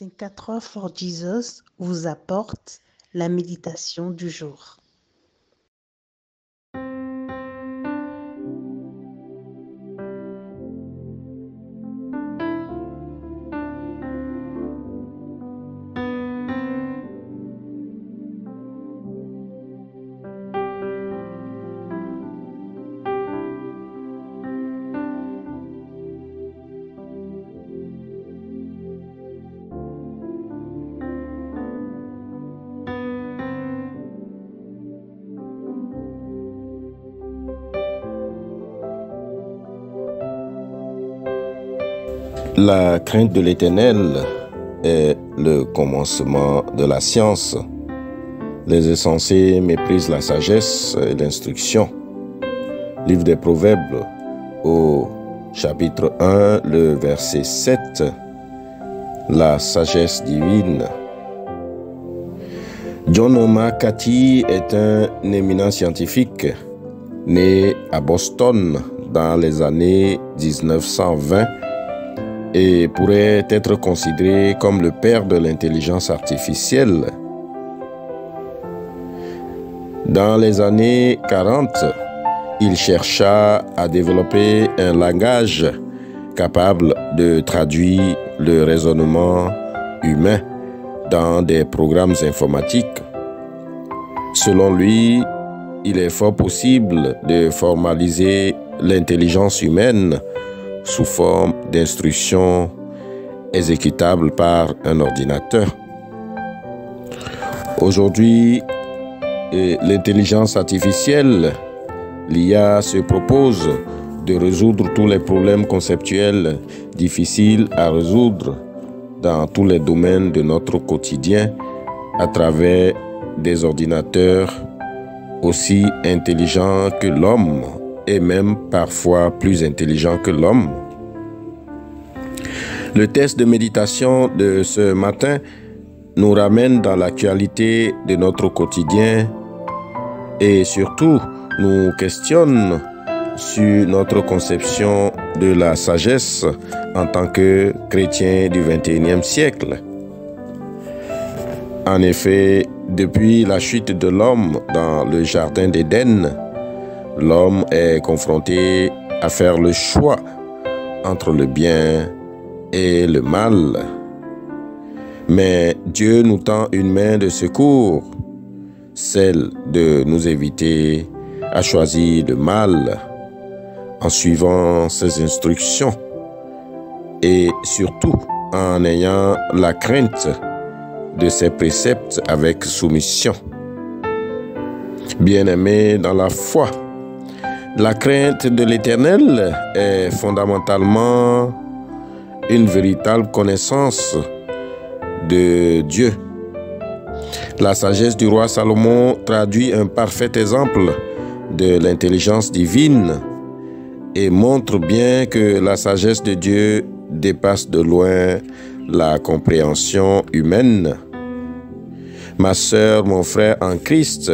24 Hours for Jesus vous apporte la méditation du jour. La crainte de l'Éternel est le commencement de la science. Les insensés méprisent la sagesse et l'instruction. Livre des Proverbes, au chapitre 1, le verset 7. La sagesse divine. John O'Macathy est un éminent scientifique, né à Boston dans les années 1920 et pourrait être considéré comme le père de l'intelligence artificielle. Dans les années 40, il chercha à développer un langage capable de traduire le raisonnement humain dans des programmes informatiques. Selon lui, il est fort possible de formaliser l'intelligence humaine sous forme d'instructions exécutables par un ordinateur. Aujourd'hui, l'intelligence artificielle, l'IA, se propose de résoudre tous les problèmes conceptuels difficiles à résoudre dans tous les domaines de notre quotidien à travers des ordinateurs aussi intelligents que l'homme et même parfois plus intelligents que l'homme. Le texte de méditation de ce matin nous ramène dans l'actualité de notre quotidien et surtout nous questionne sur notre conception de la sagesse en tant que chrétien du XXIe siècle. En effet, depuis la chute de l'homme dans le jardin d'Éden, l'homme est confronté à faire le choix entre le bien et le mal. Mais Dieu nous tend une main de secours, celle de nous éviter à choisir le mal en suivant ses instructions et surtout en ayant la crainte de ses préceptes avec soumission. Bien-aimés dans la foi, la crainte de l'Éternel est fondamentalement une véritable connaissance de Dieu. La sagesse du roi Salomon traduit un parfait exemple de l'intelligence divine et montre bien que la sagesse de Dieu dépasse de loin la compréhension humaine. Ma sœur, mon frère en Christ,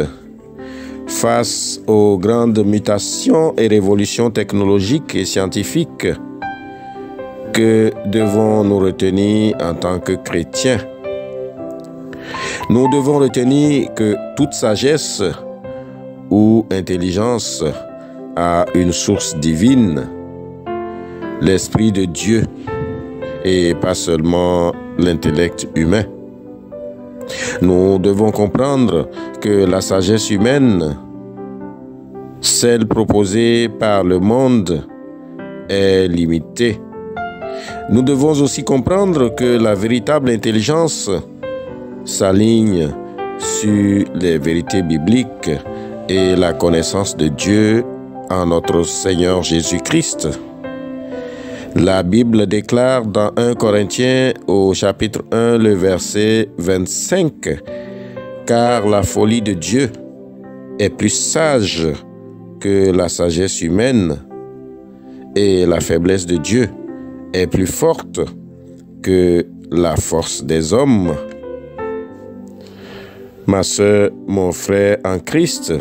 face aux grandes mutations et révolutions technologiques et scientifiques, que devons-nous retenir en tant que chrétiens? Nous devons retenir que toute sagesse ou intelligence a une source divine, l'Esprit de Dieu, et pas seulement l'intellect humain. Nous devons comprendre que la sagesse humaine, celle proposée par le monde, est limitée. Nous devons aussi comprendre que la véritable intelligence s'aligne sur les vérités bibliques et la connaissance de Dieu en notre Seigneur Jésus-Christ. La Bible déclare dans 1 Corinthiens au chapitre 1, le verset 25, « Car la folie de Dieu est plus sage que la sagesse humaine, et la faiblesse de Dieu est plus forte que la force des hommes. » Ma sœur, mon frère en Christ,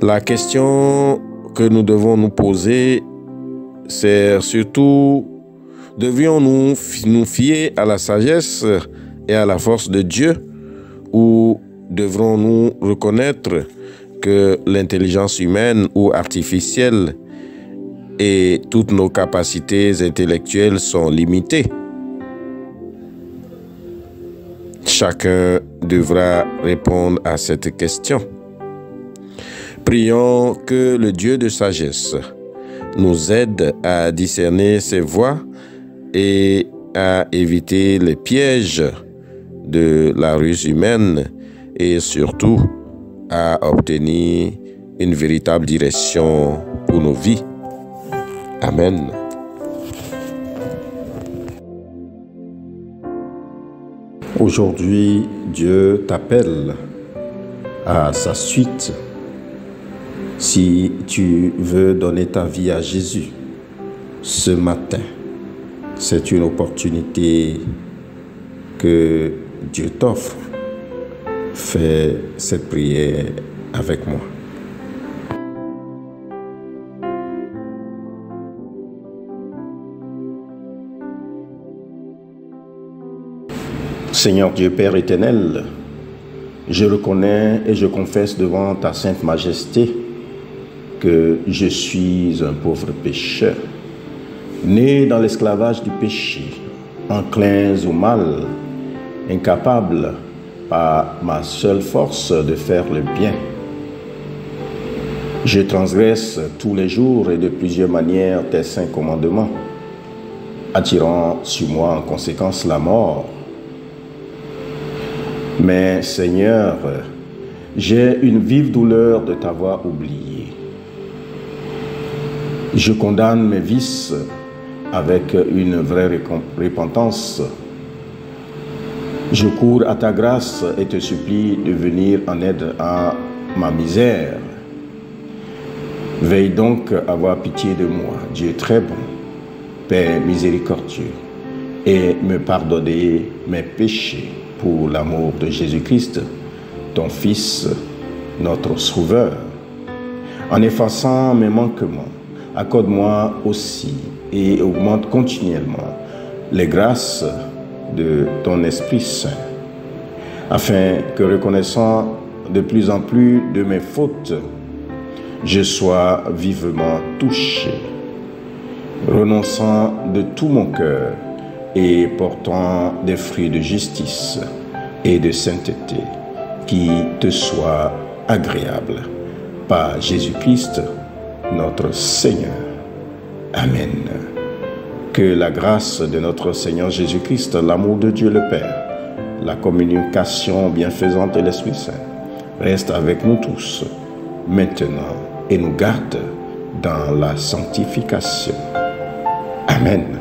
la question que nous devons nous poser, c'est surtout Devrions-nous nous fier à la sagesse et à la force de Dieu, ou devrons-nous reconnaître que l'intelligence humaine ou artificielle et toutes nos capacités intellectuelles sont limitées? Chacun devra répondre à cette question. Prions que le Dieu de sagesse nous aide à discerner ses voies et à éviter les pièges de la ruse humaine et surtout à obtenir une véritable direction pour nos vies. Amen. Aujourd'hui, Dieu t'appelle à sa suite. Si tu veux donner ta vie à Jésus ce matin, c'est une opportunité que Dieu t'offre. Fais cette prière avec moi. Seigneur Dieu Père éternel, je reconnais et je confesse devant ta sainte majesté que je suis un pauvre pécheur, né dans l'esclavage du péché, enclin au mal, incapable par ma seule force de faire le bien. Je transgresse tous les jours et de plusieurs manières tes saints commandements, attirant sur moi en conséquence la mort. Mais Seigneur, j'ai une vive douleur de t'avoir oublié. Je condamne mes vices avec une vraie repentance. Je cours à ta grâce et te supplie de venir en aide à ma misère. Veille donc à avoir pitié de moi, Dieu très bon, Père miséricordieux, et me pardonner mes péchés pour l'amour de Jésus-Christ, ton Fils, notre Sauveur. En effaçant mes manquements, accorde-moi aussi et augmente continuellement les grâces de ton Esprit Saint, afin que, reconnaissant de plus en plus de mes fautes, je sois vivement touché, renonçant de tout mon cœur et portant des fruits de justice et de sainteté qui te soient agréables. Par Jésus-Christ, notre Seigneur. Amen. Que la grâce de notre Seigneur Jésus-Christ, l'amour de Dieu le Père, la communication bienfaisante de l'Esprit Saint reste avec nous tous, maintenant, et nous garde dans la sanctification. Amen.